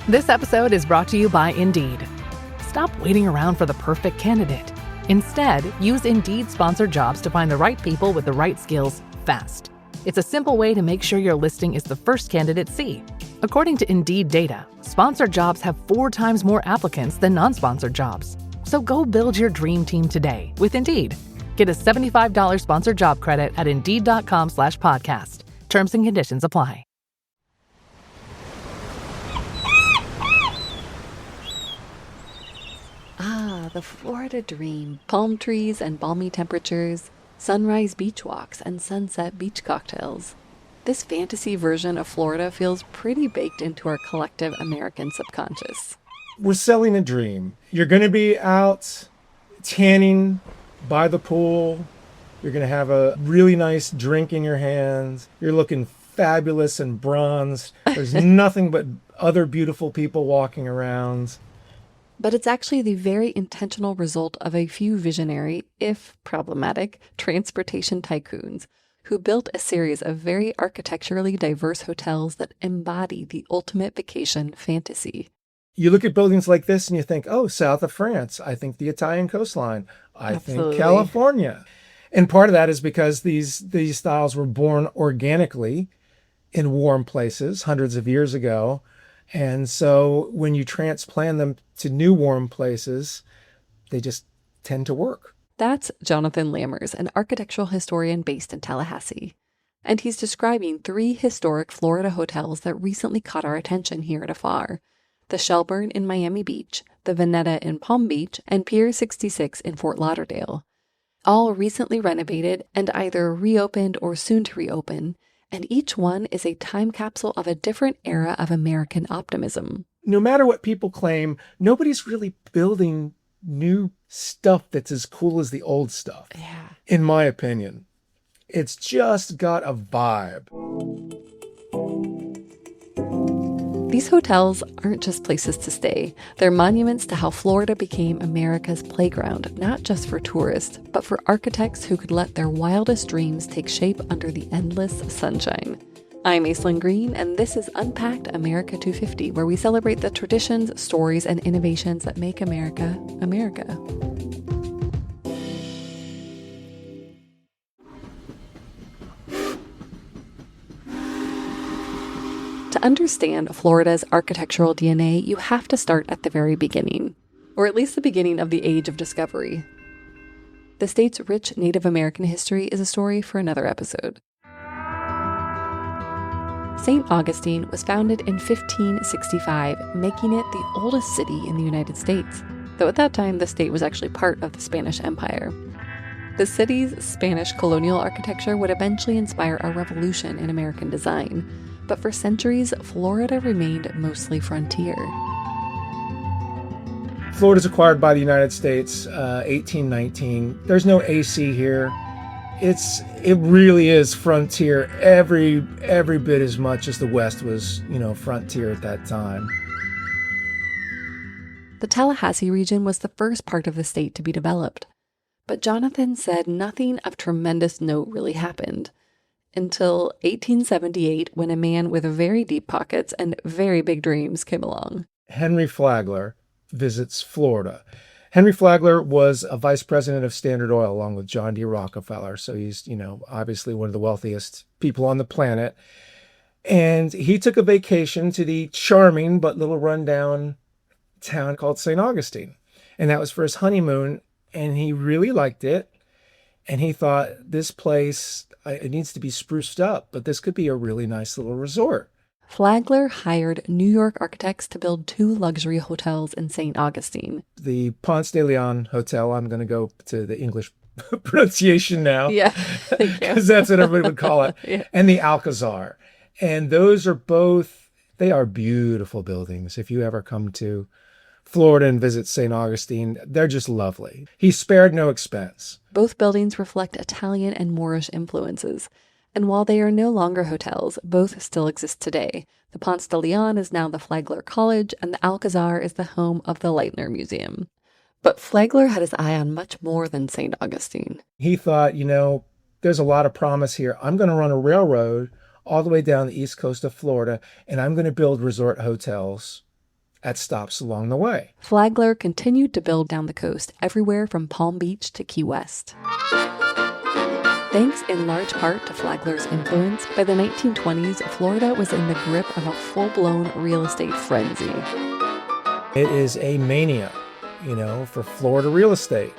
This episode is brought to you by Indeed. Stop waiting around for the perfect candidate. Instead, use Indeed sponsored jobs to find the right people with the right skills fast. It's a simple way to make sure your listing is the first candidates see. According to Indeed data, sponsored jobs have 4 times more applicants than non-sponsored jobs. So go build your dream team today with Indeed. Get a $75 sponsored job credit at Indeed.com/podcast. Terms and conditions apply. Ah, the Florida dream. Palm trees and balmy temperatures, sunrise beach walks and sunset beach cocktails. This fantasy version of Florida feels pretty baked into our collective American subconscious. We're selling a dream. You're going to be out tanning by the pool. You're going to have a really nice drink in your hands. You're looking fabulous and bronzed. There's nothing but other beautiful people walking around. But it's actually the very intentional result of a few visionary, if problematic, transportation tycoons who built a series of very architecturally diverse hotels that embody the ultimate vacation fantasy. You look at buildings like this and you think, oh, south of France. I think the Italian coastline. I think California. And part of that is because these styles were born organically in warm places hundreds of years ago. And so when you transplant them to new warm places, they just tend to work. That's Jonathan Lammers, an architectural historian based in Tallahassee. And he's describing 3 historic Florida hotels that recently caught our attention here at Afar. The Shelburne in Miami Beach, the Veneta in Palm Beach, and Pier 66 in Fort Lauderdale. All recently renovated and either reopened or soon to reopen, and each one is a time capsule of a different era of American optimism. No matter what people claim, nobody's really building new stuff that's as cool as the old stuff. Yeah. In my opinion. It's just got a vibe. These hotels aren't just places to stay. They're monuments to how Florida became America's playground, not just for tourists, but for architects who could let their wildest dreams take shape under the endless sunshine. I'm Aislinn Green, and this is Unpacked America 250, where we celebrate the traditions, stories, and innovations that make America, America. To understand Florida's architectural DNA, you have to start at the very beginning, or at least the beginning of the Age of Discovery. The state's rich Native American history is a story for another episode. St. Augustine was founded in 1565, making it the oldest city in the United States, though at that time the state was actually part of the Spanish Empire. The city's Spanish colonial architecture would eventually inspire a revolution in American design, but for centuries, Florida remained mostly frontier. Florida's acquired by the United States, 1819. There's no AC here. It really is frontier every bit as much as the West was, frontier at that time. The Tallahassee region was the first part of the state to be developed. But Jonathan said nothing of tremendous note really happened until 1878, when a man with very deep pockets and very big dreams came along. Henry Flagler visits Florida. Henry Flagler was a vice president of Standard Oil along with John D. Rockefeller. So he's, obviously one of the wealthiest people on the planet. And he took a vacation to the charming but little rundown town called St. Augustine. And that was for his honeymoon. And he really liked it. And he thought, this place, it needs to be spruced up, but this could be a really nice little resort. Flagler hired New York architects to build 2 luxury hotels in St. Augustine. The Ponce de Leon Hotel, I'm going to go to the English pronunciation now. Yeah, thank you. Because that's what everybody would call it. Yeah. And the Alcazar. And those are both, they are beautiful buildings. If you ever come to Florida and visit St. Augustine, they're just lovely. He spared no expense. Both buildings reflect Italian and Moorish influences. And while they are no longer hotels, both still exist today. The Ponce de Leon is now the Flagler College, and the Alcazar is the home of the Leitner Museum. But Flagler had his eye on much more than St. Augustine. He thought, there's a lot of promise here. I'm going to run a railroad all the way down the east coast of Florida, and I'm going to build resort hotels at stops along the way. Flagler continued to build down the coast everywhere from Palm Beach to Key West. Thanks in large part to Flagler's influence, by the 1920s, Florida was in the grip of a full-blown real estate frenzy. It is a mania, for Florida real estate.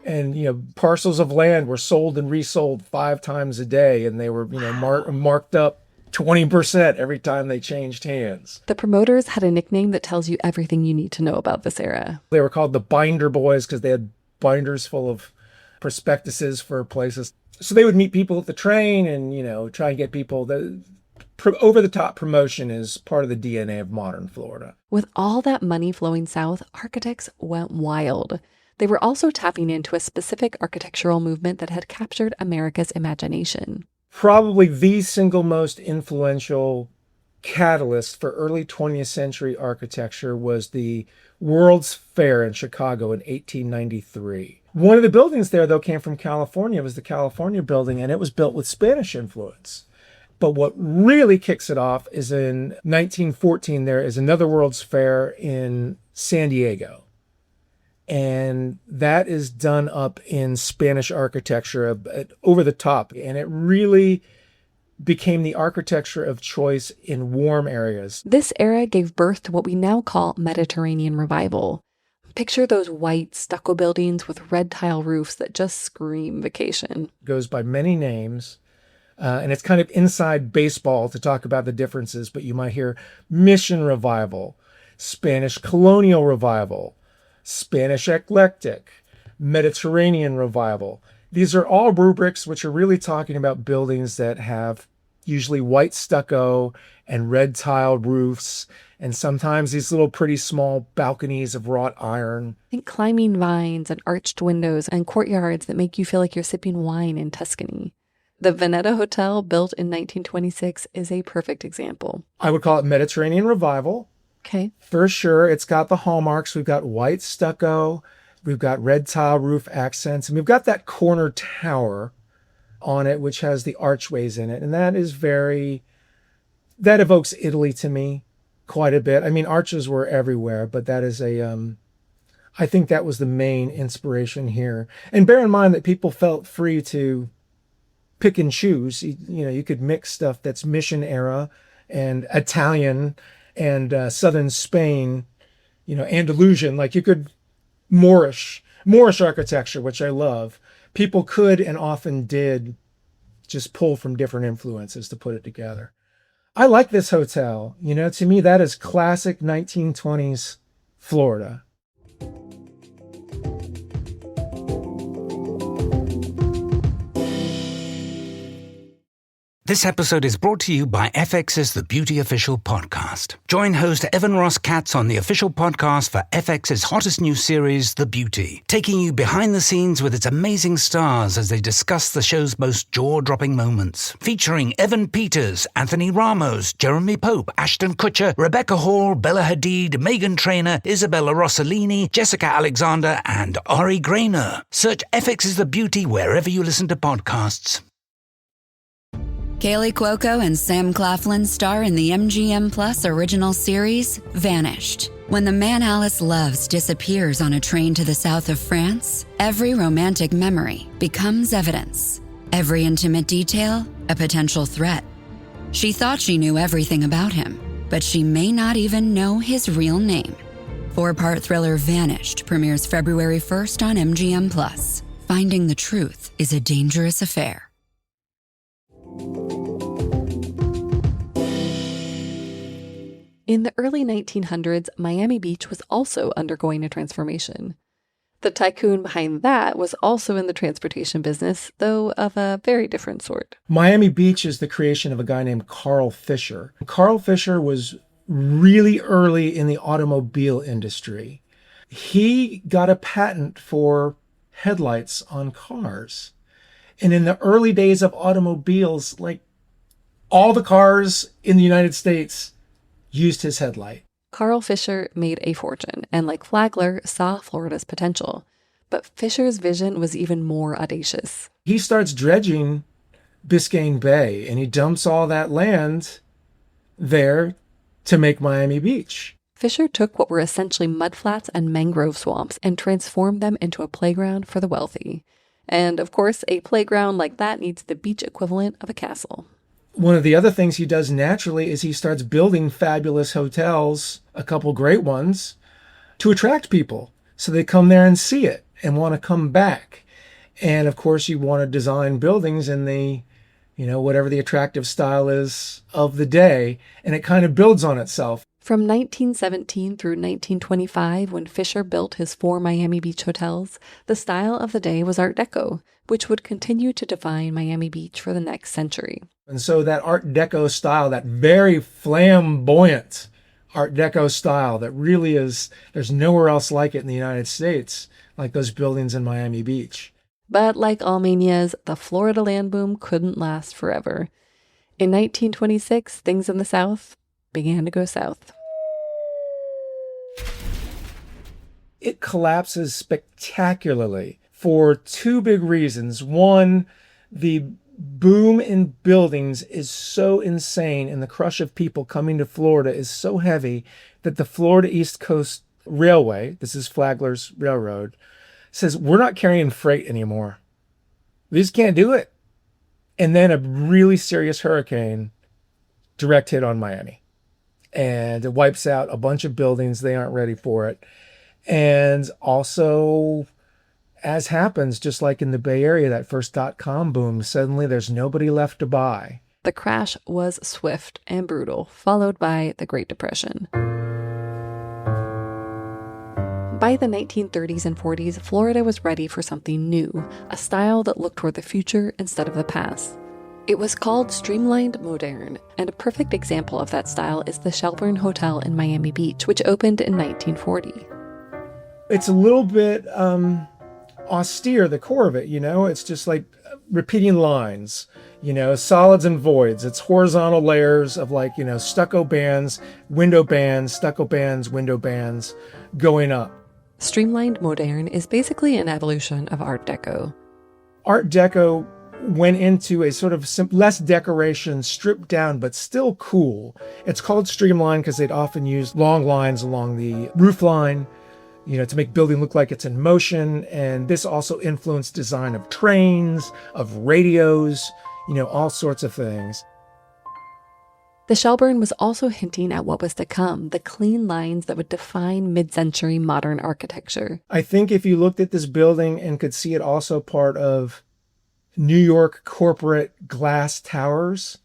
And, parcels of land were sold and resold 5 times a day, and they were, marked up 20% every time they changed hands. The promoters had a nickname that tells you everything you need to know about this era. They were called the Binder Boys because they had binders full of prospectuses for places. So they would meet people at the train and, try and get people. The over-the-top promotion is part of the DNA of modern Florida. With all that money flowing south, architects went wild. They were also tapping into a specific architectural movement that had captured America's imagination. Probably the single most influential catalyst for early 20th century architecture was the World's Fair in Chicago in 1893. One of the buildings there, though, came from California. It was the California building, and it was built with Spanish influence. But what really kicks it off is in 1914, there is another World's Fair in San Diego. And that is done up in Spanish architecture over the top. And it really became the architecture of choice in warm areas. This era gave birth to what we now call Mediterranean Revival. Picture those white stucco buildings with red tile roofs that just scream vacation. It goes by many names. And it's kind of inside baseball to talk about the differences, but you might hear Mission Revival, Spanish Colonial Revival, Spanish Eclectic, Mediterranean Revival. These are all rubrics which are really talking about buildings that have usually white stucco and red tiled roofs, and sometimes these little pretty small balconies of wrought iron. Think climbing vines and arched windows and courtyards that make you feel like you're sipping wine in Tuscany. The Veneta Hotel, built in 1926, is a perfect example. I would call it Mediterranean Revival. Okay. For sure, it's got the hallmarks. We've got white stucco, we've got red tile roof accents, and we've got that corner tower on it, which has the archways in it. And that evokes Italy to me quite a bit. I mean, arches were everywhere, but that is I think that was the main inspiration here. And bear in mind that people felt free to pick and choose. You could mix stuff that's Mission era and Italian and southern Spain, Andalusian. Like you could Moorish architecture, which I love. People could and often did just pull from different influences to put it together. I like this hotel. To me, that is classic 1920s Florida. This episode is brought to you by FX's The Beauty Official Podcast. Join host Evan Ross Katz on the official podcast for FX's hottest new series, The Beauty, taking you behind the scenes with its amazing stars as they discuss the show's most jaw-dropping moments. Featuring Evan Peters, Anthony Ramos, Jeremy Pope, Ashton Kutcher, Rebecca Hall, Bella Hadid, Meghan Trainor, Isabella Rossellini, Jessica Alexander, and Ari Grainer. Search FX's The Beauty wherever you listen to podcasts. Kaylee Cuoco and Sam Claflin star in the MGM Plus original series, Vanished. When the man Alice loves disappears on a train to the south of France, every romantic memory becomes evidence. Every intimate detail, a potential threat. She thought she knew everything about him, but she may not even know his real name. 4-part thriller Vanished premieres February 1st on MGM Plus. Finding the truth is a dangerous affair. In the early 1900s, Miami Beach was also undergoing a transformation. The tycoon behind that was also in the transportation business, though of a very different sort. Miami Beach is the creation of a guy named Carl Fisher. Carl Fisher was really early in the automobile industry. He got a patent for headlights on cars. And in the early days of automobiles, like all the cars in the United States used his headlight. Carl Fisher made a fortune, and like Flagler, saw Florida's potential. But Fisher's vision was even more audacious. He starts dredging Biscayne Bay, and he dumps all that land there to make Miami Beach. Fisher took what were essentially mudflats and mangrove swamps and transformed them into a playground for the wealthy. And of course, a playground like that needs the beach equivalent of a castle. One of the other things he does naturally is he starts building fabulous hotels, a couple great ones, to attract people. So they come there and see it and want to come back. And of course, you want to design buildings in the, whatever the attractive style is of the day. And it kind of builds on itself. From 1917 through 1925, when Fisher built his 4 Miami Beach hotels, the style of the day was Art Deco, which would continue to define Miami Beach for the next century. And so that Art Deco style, that very flamboyant Art Deco style that really is, there's nowhere else like it in the United States, like those buildings in Miami Beach. But like all manias, the Florida land boom couldn't last forever. In 1926, things in the South began to go south. It collapses spectacularly for 2 big reasons. One, the boom in buildings is so insane and the crush of people coming to Florida is so heavy that the Florida East Coast Railway, this is Flagler's railroad, says, we're not carrying freight anymore. We just can't do it. And then a really serious hurricane direct hit on Miami. And it wipes out a bunch of buildings. They aren't ready for it. And also, as happens, just like in the Bay Area, that first .com boom, suddenly there's nobody left to buy. The crash was swift and brutal, followed by the Great Depression. By the 1930s and 40s, Florida was ready for something new, a style that looked toward the future instead of the past. It was called streamlined modern, and a perfect example of that style is the Shelburne Hotel in Miami Beach, which opened in 1940. It's a little bit austere, the core of it, It's just like repeating lines, solids and voids. It's horizontal layers of stucco bands, window bands, stucco bands, window bands going up. Streamlined modern is basically an evolution of Art Deco. Art Deco went into a sort of less decoration, stripped down, but still cool. It's called streamlined because they'd often use long lines along the roof line, to make building look like it's in motion. And this also influenced design of trains, of radios, all sorts of things. The Shelburne was also hinting at what was to come, the clean lines that would define mid-century modern architecture. I think if you looked at this building and could see it also part of New York corporate glass towers,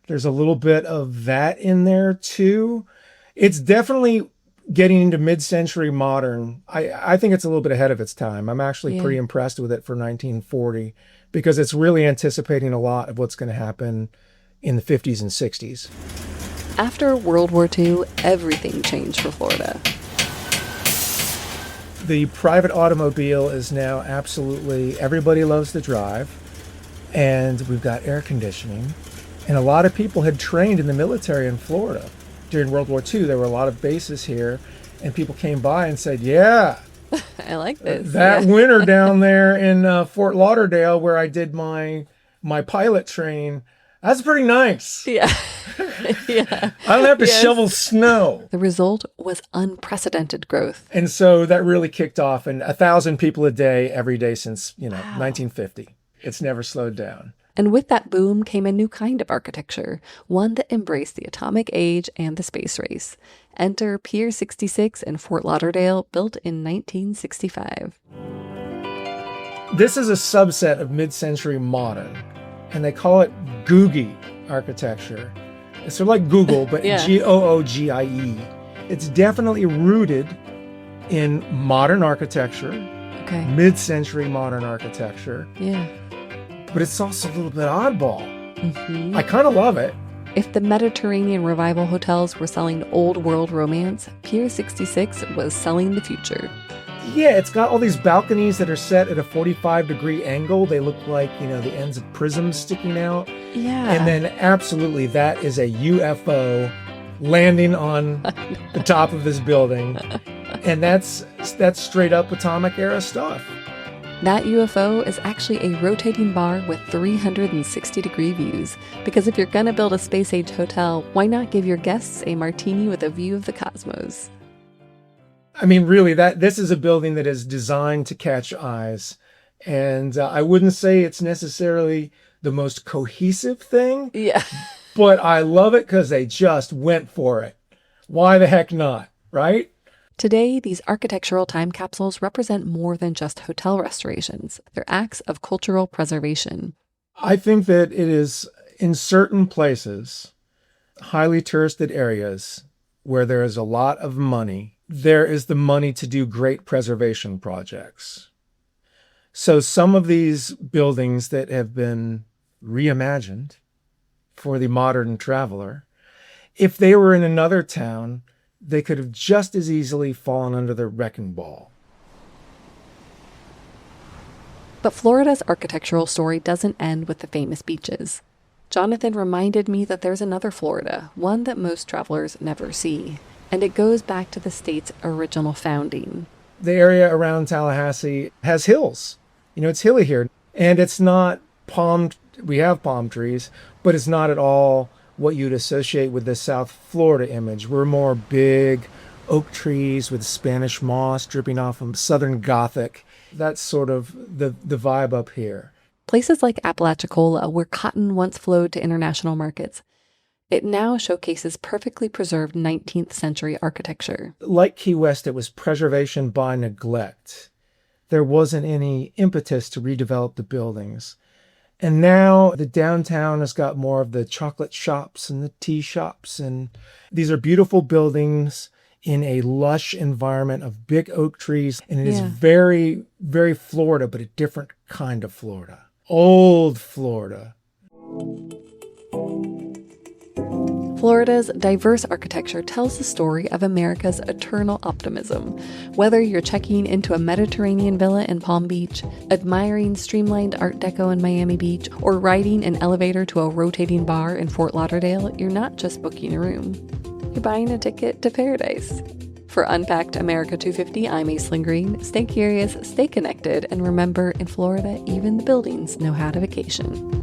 there's a little bit of that in there too. It's definitely getting into mid-century modern. I think it's a little bit ahead of its time. I'm actually pretty impressed with it for 1940 because it's really anticipating a lot of what's going to happen in the 50s and 60s. After World War II, everything changed for Florida. The private automobile is now absolutely, everybody loves to drive, and we've got air conditioning. And a lot of people had trained in the military in Florida. During World War II, there were a lot of bases here, and people came by and said, yeah, I like this. That winter down there in Fort Lauderdale where I did my pilot training, that's pretty nice. Yeah. Yeah. I don't have to shovel snow. The result was unprecedented growth. And so that really kicked off, and 1,000 people a day every day since, 1950. It's never slowed down. And with that boom came a new kind of architecture, one that embraced the atomic age and the space race. Enter Pier 66 in Fort Lauderdale, built in 1965. This is a subset of mid-century modern, and they call it Googie architecture. It's sort of like Google, but Googie. It's definitely rooted in modern architecture, mid-century modern architecture. Yeah. But it's also a little bit oddball. Mm-hmm. I kind of love it. If the Mediterranean Revival hotels were selling old world romance, Pier 66 was selling the future. Yeah, it's got all these balconies that are set at a 45-degree angle. They look like, the ends of prisms sticking out. Yeah. And then absolutely, that is a UFO landing on the top of this building. And that's straight up atomic era stuff. That UFO is actually a rotating bar with 360-degree views, because if you're gonna build a space-age hotel, why not give your guests a martini with a view of the cosmos? I mean, really, this is a building that is designed to catch eyes. And I wouldn't say it's necessarily the most cohesive thing. Yeah. But I love it because they just went for it. Why the heck not, right? Today, these architectural time capsules represent more than just hotel restorations. They're acts of cultural preservation. I think that it is, in certain places, highly touristed areas where there is a lot of money, there is the money to do great preservation projects. So some of these buildings that have been reimagined for the modern traveler, if they were in another town, they could have just as easily fallen under the wrecking ball. But Florida's architectural story doesn't end with the famous beaches. Jonathan reminded me that there's another Florida, one that most travelers never see, and it goes back to the state's original founding. The area around Tallahassee has hills. It's hilly here, and it's not we have palm trees, but it's not at all what you'd associate with the South Florida image. We're more big oak trees with Spanish moss dripping off them, Southern Gothic. That's sort of the vibe up here. Places like Apalachicola, where cotton once flowed to international markets, it now showcases perfectly preserved 19th century architecture. Like Key West, it was preservation by neglect. There wasn't any impetus to redevelop the buildings. And now the downtown has got more of the chocolate shops and the tea shops. And these are beautiful buildings in a lush environment of big oak trees. And it is very, very Florida, but a different kind of Florida. Old Florida. Florida's diverse architecture tells the story of America's eternal optimism. Whether you're checking into a Mediterranean villa in Palm Beach, admiring streamlined Art Deco in Miami Beach, or riding an elevator to a rotating bar in Fort Lauderdale, you're not just booking a room. You're buying a ticket to paradise. For Unpacked America 250, I'm Aislinn Green. Stay curious, stay connected, and remember, in Florida, even the buildings know how to vacation.